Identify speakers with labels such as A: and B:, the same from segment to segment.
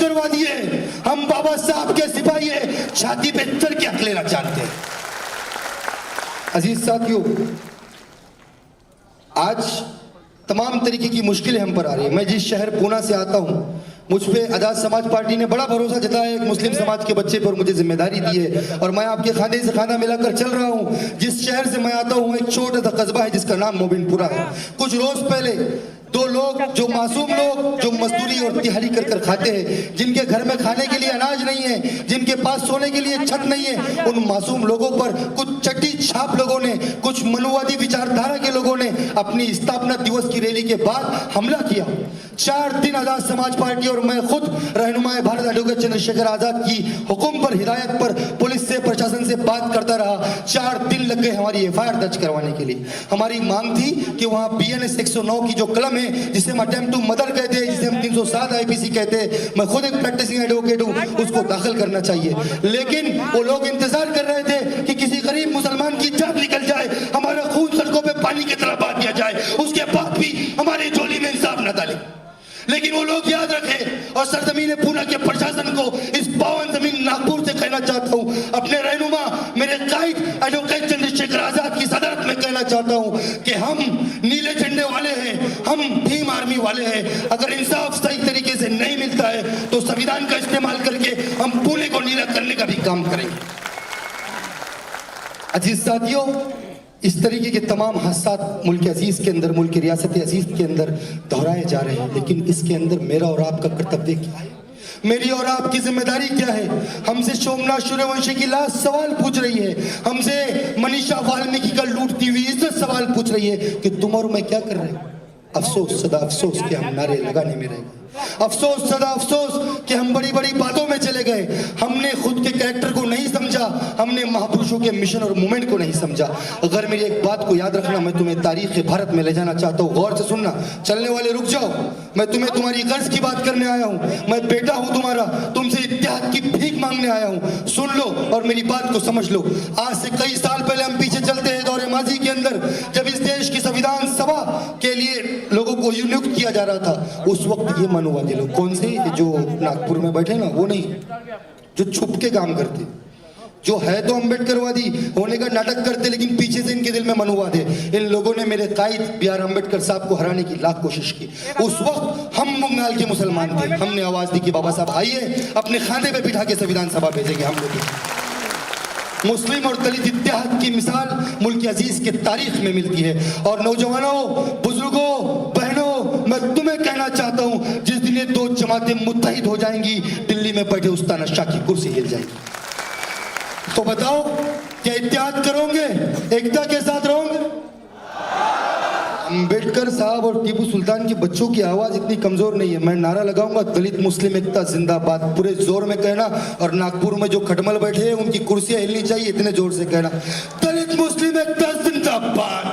A: करवा दिए। हम बाबा साहब के सिपाही है, छाती पे चढ़ के हक लेना जानते हैं। अजीज साथियों, आज तमाम तरीके की मुश्किलें हम पर आ रही है। मैं जिस शहर पूना से आता हूं, मुझ पे आजाद समाज पार्टी ने बड़ा भरोसा जताया, एक मुस्लिम समाज के बच्चे पर मुझे जिम्मेदारी दी है और मैं आपके खाने से खाना मिलाकर चल रहा हूं। जिस शहर से मैं आता हूं एक छोटा सा कस्बा है जिसका नाम मोबिनपुरा है। कुछ रोज पहले दो लोग, जो मासूम लोग, जो मजदूरी और तिहारी कर कर खाते हैं, जिनके घर में खाने के लिए अनाज नहीं है, जिनके पास सोने के लिए छत नहीं है, उन मासूम लोगों पर कुछ चट्टी छाप लोगों ने, कुछ मनुवादी विचारधारा के लोगों ने अपनी स्थापना दिवस की रैली के बाद हमला किया। 4 दिन आजाद समाज पार्टी और मैं खुद रहनुमाए भारत एडवोकेट चंद्रशेखर आजाद की हुक्म पर, हिदायत पर पुलिस से, प्रशासन से बात करता रहा। 4 दिन लग गए हमारी FIR दर्ज करवाने के लिए। हमारी मांग थी कि वहां BNS 109 की जो कलम है, जिसे हम अटेम्प्ट टू मर्डर कहते हैं, जिसे हम 307 IPC कहते हैं, मैं खुद एक प्रैक्टिसिंग एडवोकेट हूं, उसको दाखिल करना चाहिए। लेकिन वो लोग इंतजार कर रहे थे कि किसी गरीब मुसलमान की जान निकल जाए, हमारा खून सड़कों पे पानी की तरह बहा दिया जाए, उसके बाद भी हमारी झोली में इंसाफ न डाले। लेकिन वो लोग याद रखें, और सरजमीन पूना के प्रशासन को, इस पावन जमीन नागपुर से कहना चाहता हूं, अपने रहनुमा मेरे कायद एडवोकेट चंद्रशेखर आजाद की सदारत में कहना चाहता हूं कि हम नीले झंडे वाले हैं, हम भीम आर्मी वाले हैं। अगर इंसाफ सही तरीके से नहीं मिलता है तो संविधान का इस्तेमाल करके हम पुणे को नीला करने का भी काम करेंगे। अजीज साथियों, इस तरीके के तमाम हादसात मुल्क अजीज के अंदर, मुल्क रियासत अजीज के अंदर दोहराए जा रहे हैं, लेकिन इसके अंदर मेरा और आपका कर्तव्य क्या है, मेरी और आपकी जिम्मेदारी क्या है? हमसे सोमनाथ सूर्यवंशी की लाश सवाल पूछ रही है, हमसे मनीषा वाल्मीकि का लूटती हुई इज्जत सवाल पूछ रही है कि तुम और मैं क्या कर रहे हैं। अफसोस, सदा अफसोस कि हम नारे लगाने में रह गए। अफसोस, सदा अफसोस कि हम बड़ी बड़ी बातों में चले गए। हमने खुद के कैरेक्टर को नहीं समझा, हमने महापुरुषों के मिशन और मूवमेंट को नहीं समझा। अगर मेरी एक बात को याद रखना, मैं तुम्हें तारीख भारत में ले जाना चाहता हूँ, गौर से सुनना। चलने वाले रुक जाओ, मैं तुम्हें तुम्हारी गर्ज की बात करने आया हूँ। मैं बेटा हूँ तुम्हारा, तुमसे इत्तेहाद की भीख मांगने आया हूँ। सुन लो और मेरी बात को समझ लो। आज से कई साल पहले हम पीछे चलते हैं दौरे माजी के अंदर, जब इस देश की संविधान सभा के लिए लोगों को नियुक्त किया जा रहा था, उस वक्त ये मनुवादी लोग, कौन से, जो नागपुर में बैठे ना, वो नहीं, जो छुप के काम करते, जो है तो अम्बेडकरवादी होने का नाटक करते, लेकिन पीछे से इनके दिल में मनुवाद है। इन लोगों ने मेरे कायद BR अम्बेडकर साहब को हराने की लाख कोशिश की। उस वक्त हम बंगाल के मुसलमान थे, हमने आवाज दी कि बाबा साहब आइए, अपने खाने पे बिठा के संविधान सभा भेजेंगे हम लोग। मुस्लिम और दलित इत्तेहाद की मिसाल मुल्क अजीज के तारीख में मिलती है। और नौजवानों, बुजुर्गों, बहनों, मैं तुम्हें कहना चाहता हूं, जिस दिन ये 2 जमातें मुत्तहिद हो जाएंगी, दिल्ली में बैठे उस्ताद शाह की कुर्सी हिल जाएगी। तो बताओ, क्या इत्तेहाद करोगे, एकता के साथ रहोगे? अम्बेडकर साहब और टीपू सुल्तान के बच्चों की आवाज इतनी कमजोर नहीं है। मैं नारा लगाऊंगा, दलित मुस्लिम एकता जिंदाबाद, पूरे जोर में कहना। और नागपुर में जो खटमल बैठे हैं उनकी कुर्सियां हिलनी चाहिए, इतने जोर से कहना, दलित मुस्लिम एकता जिंदाबाद,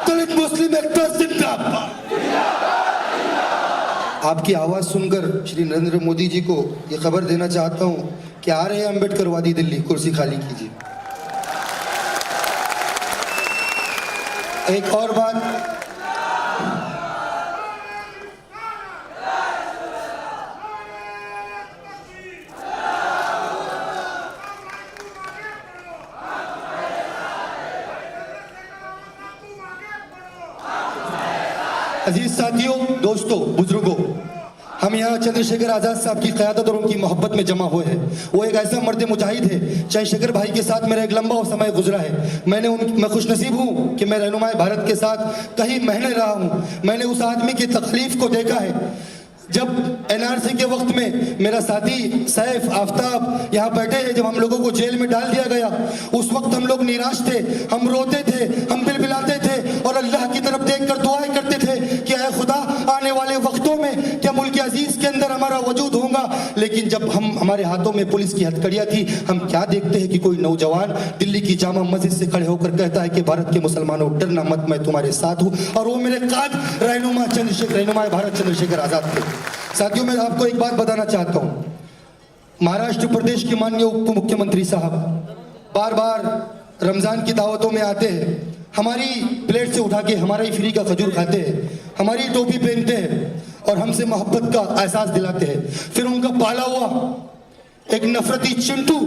A: दलित मुस्लिम एकता जिंदाबाद। आपकी आवाज सुनकर श्री नरेंद्र मोदी जी को यह खबर देना चाहता हूं कि आ रहे हैं अम्बेडकरवादी दिल्ली, कुर्सी खाली कीजिए। एक और बात, अजीज साथियों, दोस्तों, बुजुर्गों, हम यहाँ चंद्रशेखर आजाद साहब की क़यादत और उनकी मोहब्बत में जमा हुए हैं। वो एक ऐसा मर्द मुजाहिद है। चंद्रशेखर भाई के साथ मेरा एक लंबा समय गुजरा है। मैं खुशनसीब हूँ कि मैं रहनुमाए भारत के साथ कई महीने रहा हूँ। मैंने उस आदमी की तकलीफ को देखा है। जब NRC के वक्त में मेरा साथी सैफ आफ्ताब यहाँ बैठे हैं, जब हम लोगों को जेल में डाल दिया गया, उस वक्त हम लोग निराश थे, हम रोते थे, हम बिलबिलाते थे और अल्लाह की तरफ देखकर दुआएं करते थे कि ऐ खुदा, आने वाले वक्तों में क्या मुल्क अजीज के अंदर हमारा वजूद होगा। लेकिन जब हमारे हाथों में पुलिस की हथकड़ियाँ थी, हम क्या देखते हैं कि कोई नौजवान दिल्ली की जामा मस्जिद से खड़े होकर कहता है कि भारत के मुसलमानों, डरना मत, मैं तुम्हारे साथ हूँ। और वो मेरे काद रहनुमा भारत चंद्रशेखर आजाद थे। साथियों, मैं आपको एक बात बताना चाहता हूं, महाराष्ट्र प्रदेश के माननीय उप मुख्यमंत्री साहब बार बार रमजान की दावतों में आते हैं, हमारी प्लेट से उठा के हमारा ही फ्री का खजूर खाते हैं, हमारी टोपी पहनते हैं और हमसे मोहब्बत का एहसास दिलाते हैं। फिर उनका पाला हुआ एक नफरती चिंटू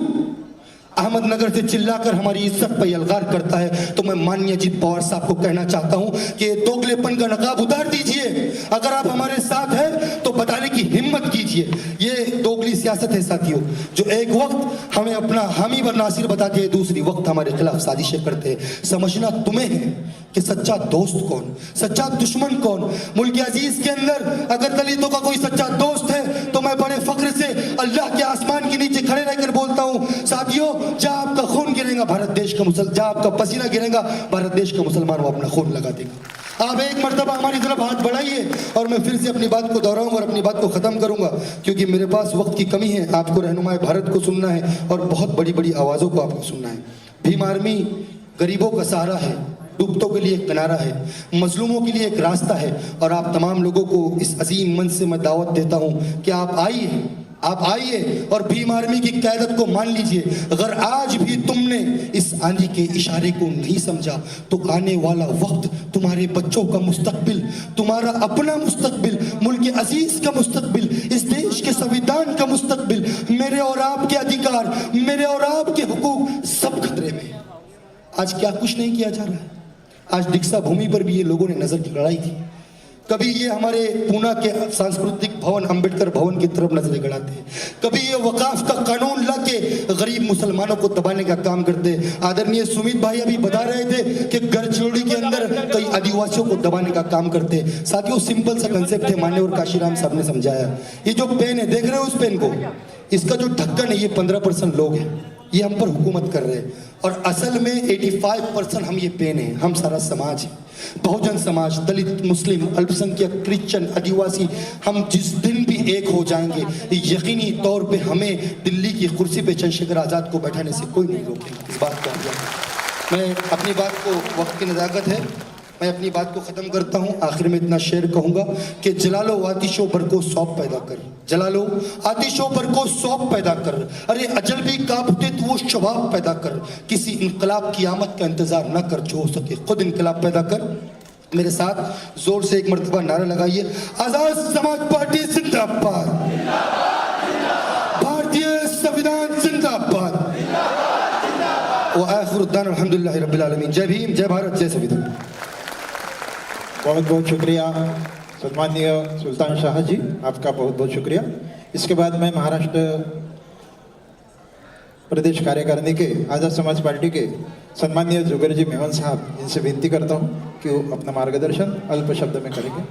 A: अहमदनगर से चिल्लाकर हमारी इज्जत पर यलगार करता है। तो मैं माननीय अजीत पवार साहब को कहना चाहता हूं कि दोगलेपन का नकाब उतार दीजिए। अगर आप हमारे साथ हैं तो बताने की हिम्मत कीजिए। ये दोगली सियासत है साथियों, जो एक वक्त हमें अपना हामी व नासिर बताते हैं, दूसरी वक्त हमारे खिलाफ साजिशें करते हैं। समझना तुम्हें है कि सच्चा दोस्त कौन, सच्चा दुश्मन कौन। मुल्क अजीज के अंदर अगर दलितों का कोई सच्चा दोस्त है तो मैं बड़े फख्र से अल्लाह के आसमान के नीचे खड़े रहकर बोलता हूं, साथियों जहां आपका खून गिरेगा भारत देश का जहां आपका पसीना गिरेगा भारत देश का मुसलमान वो अपना खून लगा देगा। आप एक मर्तबा हमारी तरफ हाथ बढ़ाइए और मैं फिर से अपनी बात को दोहराऊंगा और अपनी बात को खत्म करूंगा, क्योंकि मेरे पास वक्त की कमी है। आपको रहनुमाए भारत को सुनना है और बहुत बड़ी बड़ी आवाजों को आपको सुनना है। भीम आर्मी गरीबों का सहारा है, डूबतों के लिए एक किनारा है, मजलूमों के लिए एक रास्ता है। और आप तमाम लोगों को इस अजीम मंच से मैं दावत देता हूं कि आप आइए और भीम आर्मी की क़यादत को मान लीजिए। अगर आज भी तुमने इस आंधी के इशारे को नहीं समझा तो आने वाला वक्त तुम्हारे बच्चों का मुस्तकबिल, तुम्हारा अपना मुस्तकबिल, मुल्क अजीज का मुस्तकबिल, इस देश के संविधान का मुस्तकबिल, मेरे और आपके अधिकार, मेरे और आपके हुकूक सब खतरे में। आज क्या कुछ नहीं किया जा रहा है। आज दीक्षा भूमि पर भी ये लोगों ने नजर की लड़ाई थी। कभी ये हमारे पूना के सांस्कृतिक भवन अंबेडकर भवन की तरफ नजरें गड़ाते हैं, कभी ये वकाफ का कानून ला के गरीब मुसलमानों को दबाने का काम करते। आदरणीय सुमित भाई अभी बता रहे थे कि गढ़चिरौली के अंदर कई आदिवासियों को दबाने का काम करते। साथियों सिंपल सा कंसेप्ट है, मान्यवर काशीराम साहब ने समझाया। ये जो पेन है देख रहे हो उस पेन को, इसका जो ढक्कन है ये 15% लोग हैं, ये हम पर हुकूमत कर रहे हैं। और असल में 85% हम ये पेन है, हम सारा समाज है, बहुजन समाज, दलित, मुस्लिम, अल्पसंख्यक, क्रिश्चियन, आदिवासी। हम जिस दिन भी एक हो जाएंगे यकीनी तौर पे हमें दिल्ली की कुर्सी पे चंद्रशेखर आज़ाद को बैठाने से कोई नहीं रोकेगा। इस बात को मैं अपनी बात को, वक्त की नज़ाकत है, मैं अपनी बात को ख़त्म करता हूँ। आखिर में इतना शेर कहूँगा कि जलालो आतिशों पर को सौंप पैदा कर, जलालो आतिशों पर को सौंप पैदा कर, अरे अजल भी कांपते तो वो शबाब पैदा कर। किसी इनकलाब की आमद का इंतजार न कर, जो हो सके खुद इनकलाब पैदा कर। मेरे साथ जोर से एक मरतबा नारा लगाइए, आज़ाद समाज पार्टी जिंदाबाद, भारतीय संविधान जिंदाबाद। व आखिर उद्दान अल्हम्दुलिल्लाह रब्बिल आलमीन। जय भीम, जय भारत, जय संविधान।
B: बहुत बहुत शुक्रिया सम्माननीय सुल्तान शाह जी, आपका बहुत बहुत शुक्रिया। इसके बाद मैं महाराष्ट्र प्रदेश कार्यकारिणी के आज़ाद समाज पार्टी के सम्माननीय जुगर जी मेमन साहब, इनसे विनती करता हूँ कि वो अपना मार्गदर्शन अल्प शब्द में करेंगे।